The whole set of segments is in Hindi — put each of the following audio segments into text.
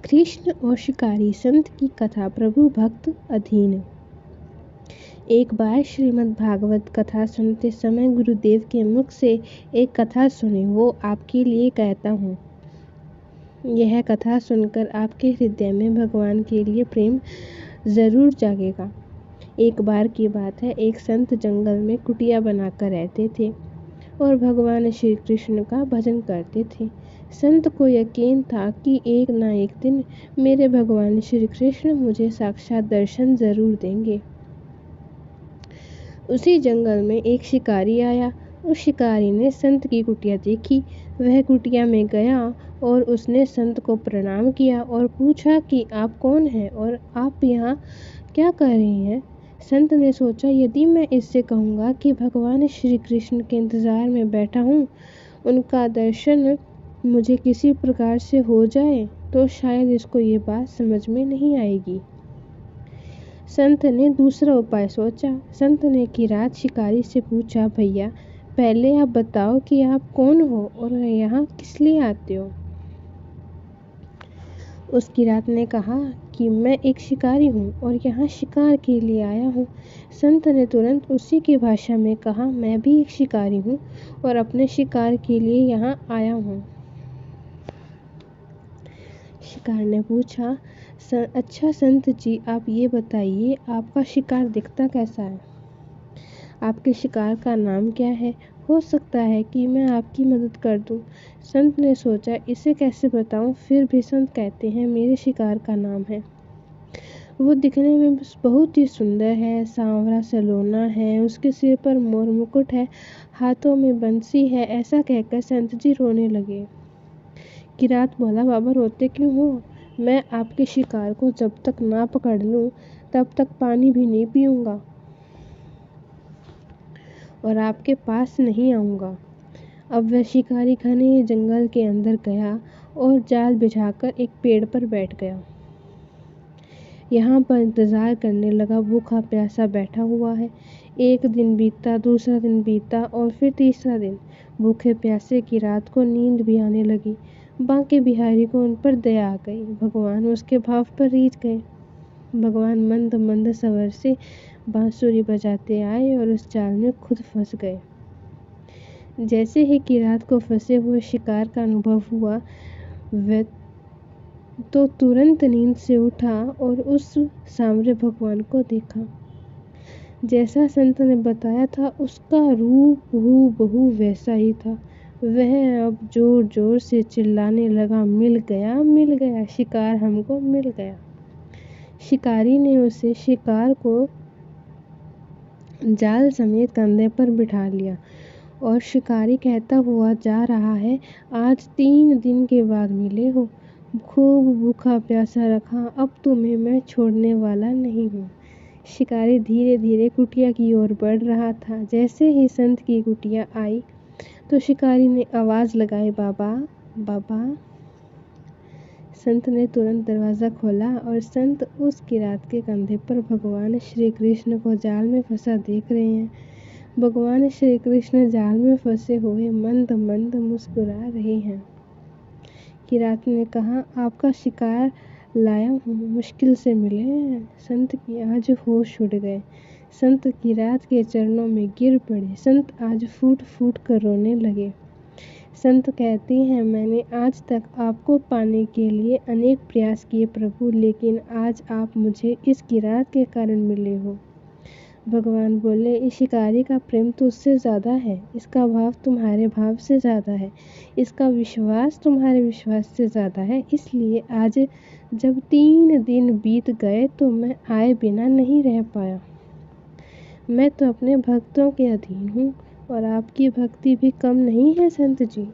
कृष्ण और शिकारी संत की कथा प्रभु भक्त अधीन। एक बार श्रीमद् भागवत कथा सुनते समय गुरुदेव के मुख से एक कथा सुनी, वो आपके लिए कहता हूँ। यह कथा सुनकर आपके हृदय में भगवान के लिए प्रेम जरूर जागेगा। एक बार की बात है, एक संत जंगल में कुटिया बनाकर रहते थे और भगवान श्री कृष्ण का भजन करते थे। संत को यकीन था कि एक न एक दिन मेरे भगवान श्री कृष्ण मुझे साक्षात दर्शन जरूर देंगे। उसी जंगल में एक शिकारी आया। उस शिकारी ने संत की कुटिया देखी। वह कुटिया में गया और उसने संत को प्रणाम किया और पूछा कि आप कौन हैं और आप यहाँ क्या कर रही हैं। संत ने सोचा, यदि मैं इससे कहूँगा कि भगवान श्री कृष्ण के इंतजार में बैठा हूँ, उनका दर्शन मुझे किसी प्रकार से हो जाए तो शायद इसको ये बात समझ में नहीं आएगी। संत ने दूसरा उपाय सोचा। संत ने किरात शिकारी से पूछा, भैया पहले आप बताओ कि आप कौन हो और यहाँ किस लिए आते हो। उस किरात ने कहा कि मैं एक शिकारी हूँ और यहाँ शिकार के लिए आया हूँ। संत ने तुरंत उसी की भाषा में कहा, मैं भी एक शिकारी हूँ और अपने शिकार के लिए यहाँ आया हूँ। शिकार ने पूछा, अच्छा संत जी, आप ये बताइए आपका शिकार दिखता कैसा है, आपके शिकार का नाम क्या है, हो सकता है कि मैं आपकी मदद कर दूं। संत ने सोचा, इसे कैसे बताऊं। फिर भी संत कहते हैं, मेरे शिकार का नाम है। वो दिखने में बहुत ही सुंदर है, सांवरा सलोना है, उसके सिर पर मोर मुकुट है, हाथों में बंसी है। ऐसा कहकर संत जी रोने लगे। किरात बोला, बाबा रोते क्यों हो, मैं आपके शिकार को जब तक ना पकड़ लूं तब तक पानी भी नहीं पीऊंगा और आपके पास नहीं आऊंगा। अब वह शिकारी घने जंगल के अंदर गया और जाल बिछाकर एक पेड़ पर बैठ गया। यहाँ पर इंतजार करने लगा, भूखा प्यासा बैठा हुआ है। एक दिन बीता, दूसरा दिन बीता और फिर तीसरा दिन। भूखे प्यासे की रात को नींद भी आने लगी। बांके बिहारी को उन पर दया आ गई। भगवान उसके भाव पर रीझ गए। भगवान मंद मंद स्वर से बांसुरी बजाते आए और उस जाल में खुद फंस गए। जैसे ही किरात को फंसे हुए शिकार का अनुभव हुआ, वह तो तुरंत नींद से उठा और उस सांवरे भगवान को देखा। जैसा संत ने बताया था, उसका रूप हूबहू वैसा ही था। वह अब जोर जोर से चिल्लाने लगा, मिल गया मिल गया, शिकार हमको मिल गया। शिकारी ने उसे शिकार को जाल समेत कंधे पर बिठा लिया और शिकारी कहता हुआ जा रहा है, आज 3 दिन के बाद मिले हो, खूब भूखा प्यासा रखा, अब तुम्हें मैं छोड़ने वाला नहीं हूँ। शिकारी धीरे धीरे कुटिया की ओर बढ़ रहा था। जैसे ही संत की कुटिया आई तो शिकारी ने आवाज लगाई, बाबा बाबा। संत ने तुरंत दरवाजा खोला और संत उस किरात के कंधे पर भगवान श्री कृष्ण को जाल में फंसा देख रहे हैं। भगवान श्री कृष्ण जाल में फंसे हुए मंद मंद मुस्कुरा रहे हैं। किरात ने कहा, आपका शिकार लाया हूँ, मुश्किल से मिले हैं। संत की आज होश उड़ गए। संत किरात के चरणों में गिर पड़े। संत आज फूट फूट कर रोने लगे। संत कहते हैं, मैंने आज तक आपको पाने के लिए अनेक प्रयास किए प्रभु, लेकिन आज आप मुझे इस किरात के कारण मिले हो। भगवान बोले, इस शिकारी का प्रेम तो उससे ज़्यादा है, इसका भाव तुम्हारे भाव से ज़्यादा है, इसका विश्वास तुम्हारे विश्वास से ज़्यादा है। इसलिए आज जब 3 दिन बीत गए तो मैं आए बिना नहीं रह पाया। मैं तो अपने भक्तों के अधीन हूँ और आपकी भक्ति भी कम नहीं है संत जी।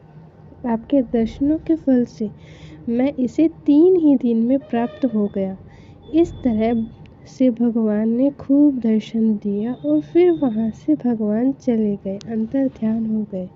आपके दर्शनों के फल से मैं इसे 3 ही दिन में प्राप्त हो गया। इस तरह से भगवान ने खूब दर्शन दिया और फिर वहाँ से भगवान चले गए, अंतर ध्यान हो गए।